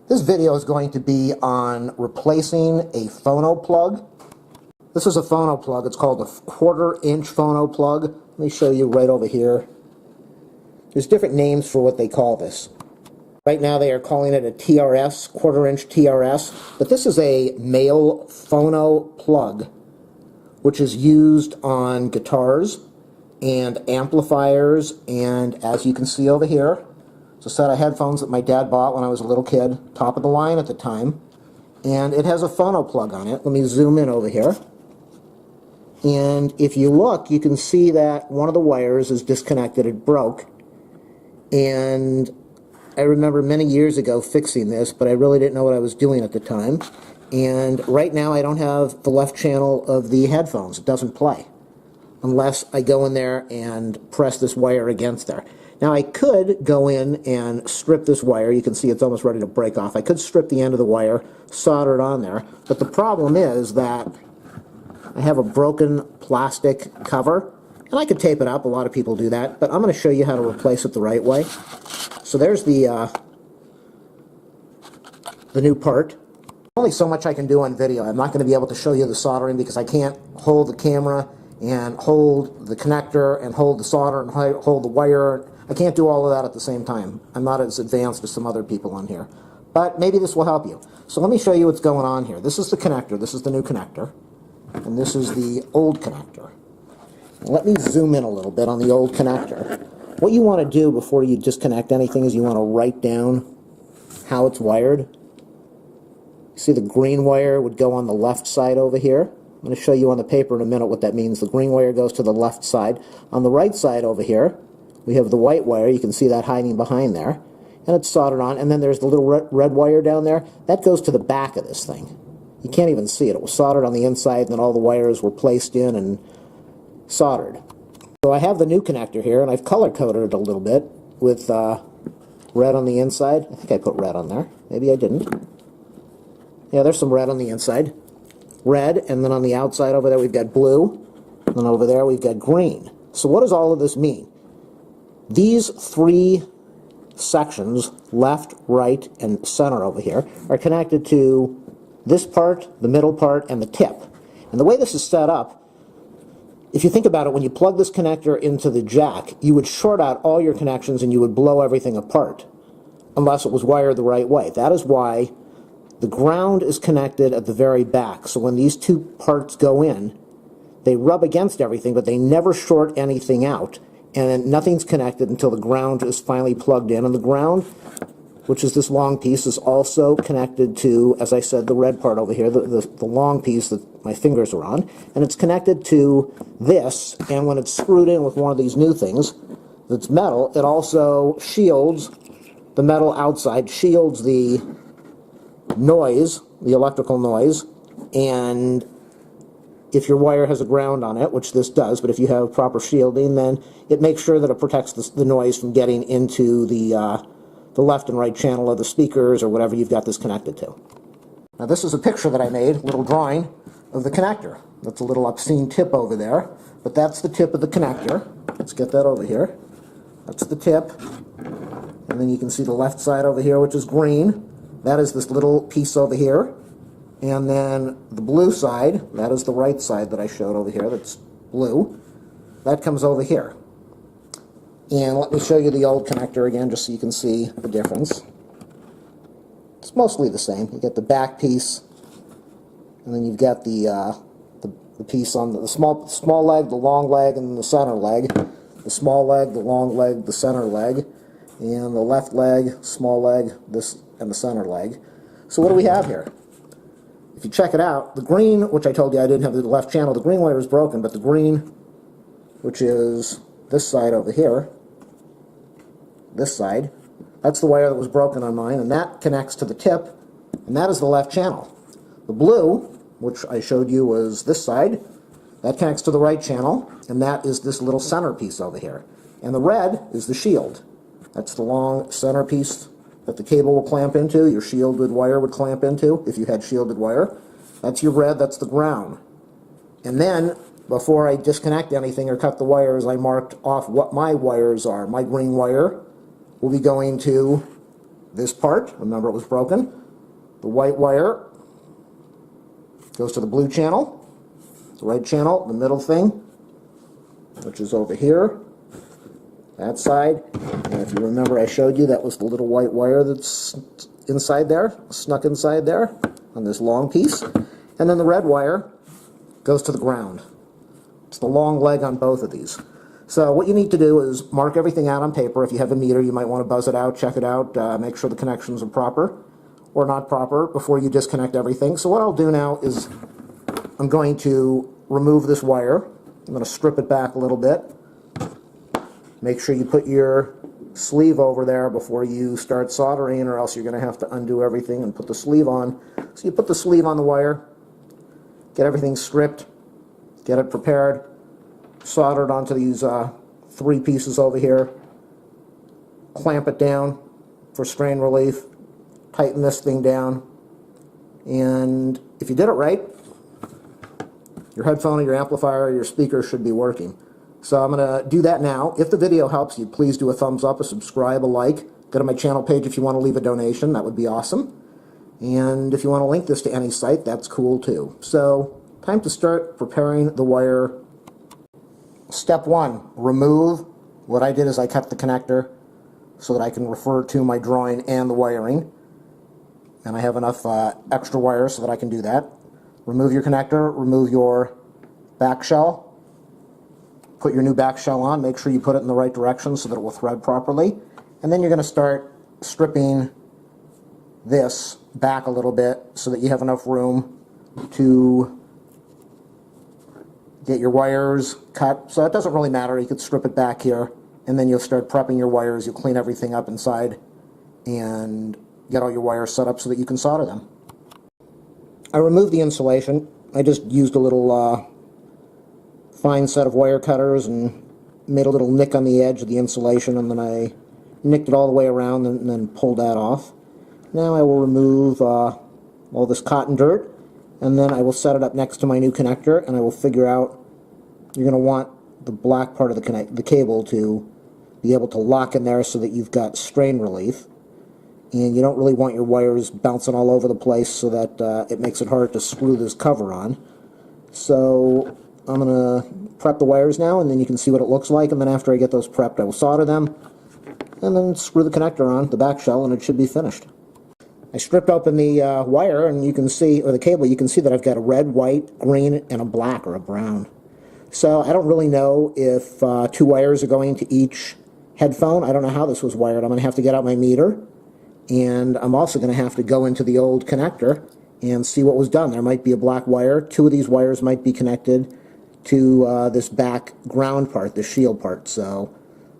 This video is going to be on replacing a phono plug. This is a phono plug. It's called a 1/4-inch phono plug. Let me show you right over here. There's different names for what they call this. Right now they are calling it a TRS, 1/4-inch TRS, but this is a male phono plug, which is used on guitars and amplifiers, and as you can see over here, it's a set of headphones that my dad bought when I was a little kid, top of the line at the time, and it has a phono plug on it. Let me zoom in over here. And if you look, you can see that one of the wires is disconnected. It broke. And I remember many years ago fixing this, but I really didn't know what I was doing at the time. And right now I don't have the left channel of the headphones. It doesn't play unless I go in there and press this wire against there. Now I could go in and strip this wire. You can see it's almost ready to break off. I could strip the end of the wire, solder it on there, but the problem is that I have a broken plastic cover, and I could tape it up. A lot of people do that, but I'm going to show you how to replace it the right way. So there's the new part. Only so much I can do on video. I'm not going to be able to show you the soldering because I can't hold the camera and hold the connector and hold the solder and hold the wire. I can't do all of that at the same time. I'm not as advanced as some other people on here. But maybe this will help you. So let me show you what's going on here. This is the connector. This is the new connector. And this is the old connector. Now let me zoom in a little bit on the old connector. What you want to do before you disconnect anything is you want to write down how it's wired. See, the green wire would go on the left side over here. I'm going to show you on the paper in a minute what that means. The green wire goes to the left side. On the right side over here, we have the white wire. You can see that hiding behind there. And it's soldered on. And then there's the little red wire down there. That goes to the back of this thing. You can't even see it. It was soldered on the inside, and then all the wires were placed in and soldered. So I have the new connector here, and I've color-coded it a little bit with red on the inside. I think I put red on there. Maybe I didn't. Yeah, there's some red on the inside. Red, and then on the outside over there we've got blue, and then over there we've got green. So what does all of this mean? These three sections, left, right, and center over here, are connected to this part, the middle part, and the tip. And the way this is set up, if you think about it, when you plug this connector into the jack, you would short out all your connections and you would blow everything apart, unless it was wired the right way. That is why the ground is connected at the very back. So when these two parts go in, they rub against everything, but they never short anything out. And nothing's connected until the ground is finally plugged in. And the ground, which is this long piece, is also connected to, as I said, the red part over here, the long piece that my fingers are on. And it's connected to this, and when it's screwed in with one of these new things that's metal, it also shields the metal outside, shields the noise, the electrical noise, and if your wire has a ground on it, which this does, but if you have proper shielding, then it makes sure that it protects the noise from getting into the left and right channel of the speakers or whatever you've got this connected to. Now this is a picture that I made, a little drawing of the connector. That's a little obscene tip over there, but that's the tip of the connector. Let's get that over here. That's the tip, and then you can see the left side over here, which is green. That is this little piece over here. And then the blue side, that is the right side that I showed over here, that's blue. That comes over here. And let me show you the old connector again, just so you can see the difference. It's mostly the same. You get the back piece, and then you've got the piece on the small leg, the long leg, and the center leg. The small leg, the long leg, the center leg, and the left leg, small leg, this, and the center leg. So what do we have here? If you check it out, the green, which I told you I didn't have the left channel, the green wire is broken, but the green, which is this side over here, this side, that's the wire that was broken on mine, and that connects to the tip, and that is the left channel. The blue, which I showed you was this side, that connects to the right channel, and that is this little center piece over here. And the red is the shield. That's the long center piece that the cable will clamp into, your shielded wire would clamp into, if you had shielded wire. That's your red, that's the ground. And then, before I disconnect anything or cut the wires, I marked off what my wires are. My green wire will be going to this part. Remember, it was broken. The white wire goes to the blue channel, the right channel, the middle thing, which is over here, that side. And if you remember, I showed you that was the little white wire that's inside there, snuck inside there on this long piece. And then the red wire goes to the ground. It's the long leg on both of these. So what you need to do is mark everything out on paper. If you have a meter, you might want to buzz it out, check it out, make sure the connections are proper or not proper before you disconnect everything. So what I'll do now is I'm going to remove this wire. I'm going to strip it back a little bit. Make sure you put your sleeve over there before you start soldering, or else you're going to have to undo everything and put the sleeve on. So you put the sleeve on the wire, get everything stripped, get it prepared, soldered onto these 3 pieces over here, clamp it down for strain relief, tighten this thing down, and if you did it right, your headphone or your amplifier or your speaker should be working. So I'm going to do that now. If the video helps you, please do a thumbs up, a subscribe, a like. Go to my channel page if you want to leave a donation. That would be awesome. And if you want to link this to any site, that's cool too. So time to start preparing the wire. Step 1, remove. What I did is I cut the connector so that I can refer to my drawing and the wiring. And I have enough extra wire so that I can do that. Remove your connector, remove your back shell. Put your new back shell on, make sure you put it in the right direction so that it will thread properly. And then you're going to start stripping this back a little bit so that you have enough room to get your wires cut. So it doesn't really matter, you could strip it back here, and then you'll start prepping your wires. You'll clean everything up inside and get all your wires set up so that you can solder them. I removed the insulation. I just used a little fine set of wire cutters and made a little nick on the edge of the insulation, and then I nicked it all the way around and then pulled that off. Now I will remove all this cotton dirt, and then I will set it up next to my new connector, and I will figure out, you're going to want the black part of the cable to be able to lock in there so that you've got strain relief, and you don't really want your wires bouncing all over the place so that it makes it hard to screw this cover on. So I'm going to prep the wires now, and then you can see what it looks like, and then after I get those prepped, I will solder them, and then screw the connector on, the back shell, and it should be finished. I stripped open the wire, and you can see, or the cable, you can see that I've got a red, white, green, and a black or a brown. So I don't really know if 2 wires are going to each headphone. I don't know how this was wired. I'm going to have to get out my meter, and I'm also going to have to go into the old connector and see what was done. There might be a black wire. 2 of these wires might be connected to this back ground part, the shield part. So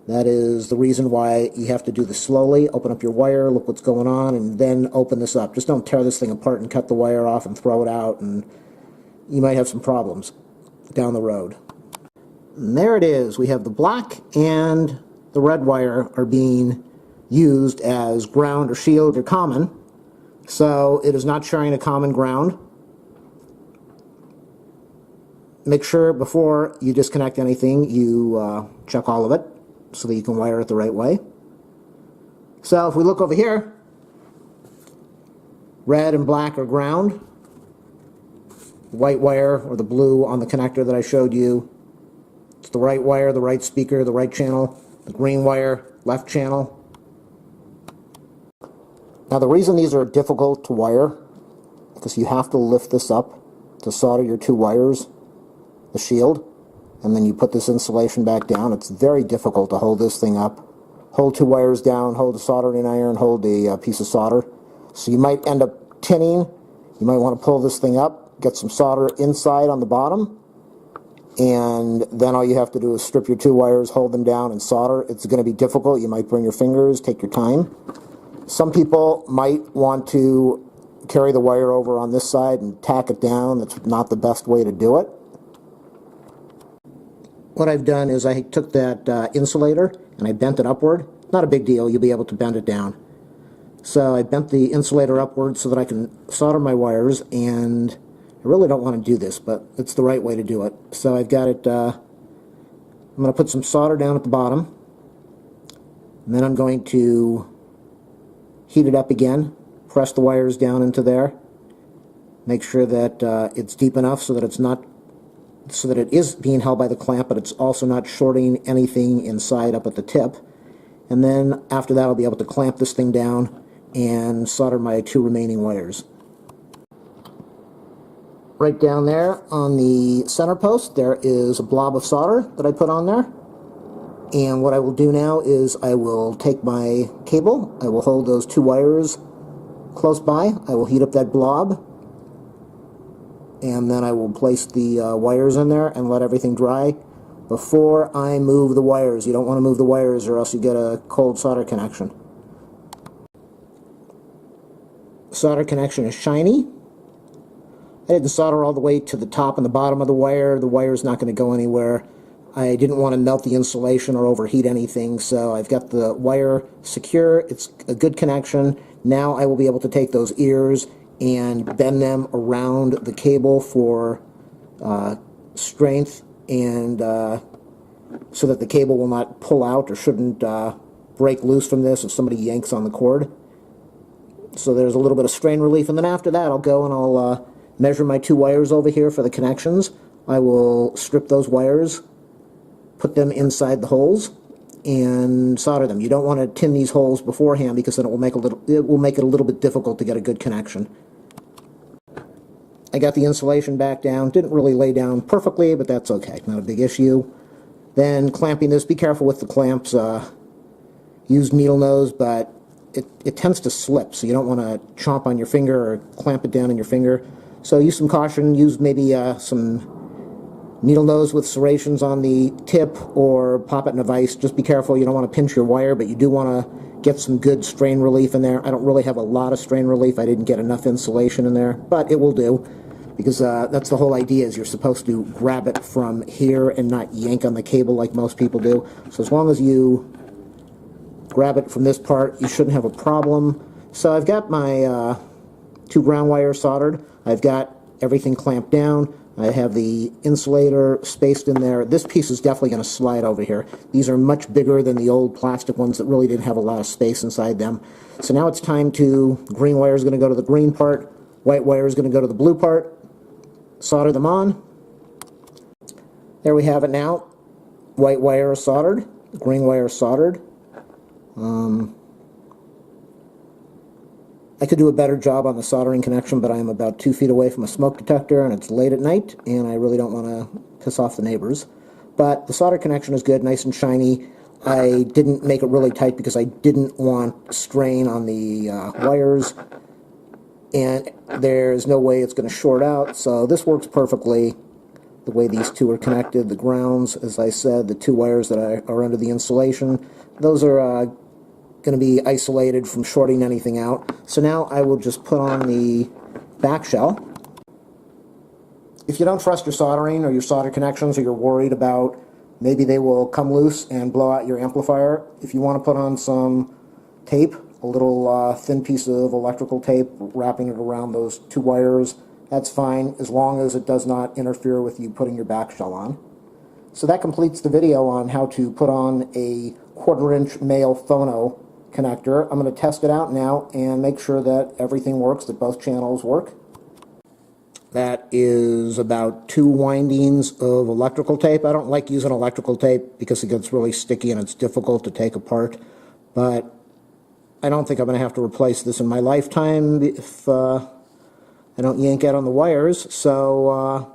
that is the reason why you have to do this slowly. Open up your wire, look what's going on, and then open this up. Just don't tear this thing apart and cut the wire off and throw it out, and you might have some problems down the road. And there it is. We have the black and the red wire are being used as ground or shield or common. So it is not sharing a common ground. Make sure before you disconnect anything you check all of it so that you can wire it the right way. So if we look over here, red and black are ground, white wire or the blue on the connector that I showed you, it's the right wire, the right speaker, the right channel, the green wire, left channel. Now the reason these are difficult to wire, because you have to lift this up to solder your 2 wires, the shield, and then you put this insulation back down. It's very difficult to hold this thing up. Hold 2 wires down, hold a soldering iron, hold a piece of solder. So you might end up tinning. You might want to pull this thing up, get some solder inside on the bottom, and then all you have to do is strip your 2 wires, hold them down, and solder. It's going to be difficult. You might burn your fingers, take your time. Some people might want to carry the wire over on this side and tack it down. That's not the best way to do it. What I've done is I took that insulator and I bent it upward. Not a big deal, you'll be able to bend it down. So I bent the insulator upward so that I can solder my wires, and I really don't want to do this, but it's the right way to do it. So I've got it, I'm going to put some solder down at the bottom, and then I'm going to heat it up again, press the wires down into there, make sure that it's deep enough so that it is being held by the clamp, but it's also not shorting anything inside up at the tip. And then after that I'll be able to clamp this thing down and solder my 2 remaining wires. Right down there on the center post there is a blob of solder that I put on there. And what I will do now is I will take my cable, I will hold those 2 wires close by, I will heat up that blob, and then I will place the wires in there and let everything dry before I move the wires. You don't want to move the wires or else you get a cold solder connection. Solder connection is shiny. I didn't solder all the way to the top and the bottom of the wire. The wire's not going to go anywhere. I didn't want to melt the insulation or overheat anything, so I've got the wire secure. It's a good connection. Now I will be able to take those ears and bend them around the cable for strength and so that the cable will not pull out or shouldn't break loose from this if somebody yanks on the cord. So there's a little bit of strain relief, and then after that I'll go and I'll measure my 2 wires over here for the connections. I will strip those wires, put them inside the holes, and solder them. You don't want to tin these holes beforehand because then it will make it a little bit difficult to get a good connection. I got the insulation back down. Didn't really lay down perfectly, but that's okay. Not a big issue. Then clamping this. Be careful with the clamps. Use needle nose, but it tends to slip, so you don't want to chomp on your finger or clamp it down in your finger. So use some caution. Use maybe some needle nose with serrations on the tip, or pop it in a vise. Just be careful. You don't want to pinch your wire, but you do want to get some good strain relief in there. I don't really have a lot of strain relief. I didn't get enough insulation in there, but it will do, because that's the whole idea, is you're supposed to grab it from here and not yank on the cable like most people do. So as long as you grab it from this part, you shouldn't have a problem. So I've got my 2 ground wires soldered. I've got everything clamped down. I have the insulator spaced in there. This piece is definitely going to slide over here. These are much bigger than the old plastic ones that really didn't have a lot of space inside them. So now it's time to, green wire is going to go to the green part, white wire is going to go to the blue part. Solder them on. There we have it now. White wire is soldered, green wire is soldered. I could do a better job on the soldering connection, but I am about 2 feet away from a smoke detector, and it's late at night, and I really don't want to piss off the neighbors. But the solder connection is good, nice and shiny. I didn't make it really tight because I didn't want strain on the wires, and there's no way it's going to short out, so this works perfectly the way these 2 are connected. The grounds, as I said, the 2 wires that are under the insulation, those are going to be isolated from shorting anything out. So now I will just put on the back shell. If you don't trust your soldering or your solder connections, or you're worried about maybe they will come loose and blow out your amplifier, if you want to put on some tape, a little thin piece of electrical tape, wrapping it around those 2 wires, that's fine, as long as it does not interfere with you putting your back shell on. So that completes the video on how to put on a 1/4" male phono connector. I'm going to test it out now and make sure that everything works, that both channels work. That is about 2 windings of electrical tape. I don't like using electrical tape because it gets really sticky and it's difficult to take apart, but I don't think I'm going to have to replace this in my lifetime if I don't yank out on the wires. So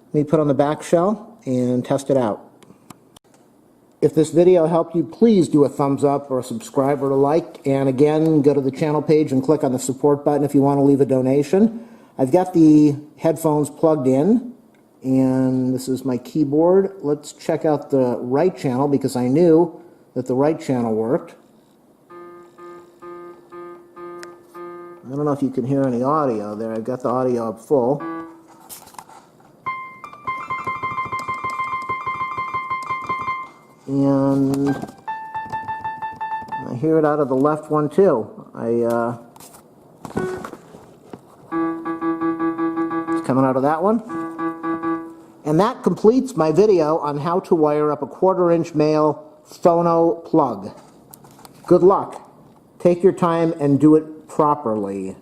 let me put on the back shell and test it out. If this video helped you, please do a thumbs up or a subscribe or a like. And again, go to the channel page and click on the support button if you want to leave a donation. I've got the headphones plugged in, and this is my keyboard. Let's check out the right channel, because I knew that the right channel worked. I don't know if you can hear any audio there. I've got the audio up full. And I hear it out of the left one too. It's coming out of that one. And that completes my video on how to wire up a 1/4" male phono plug. Good luck. Take your time and do it properly.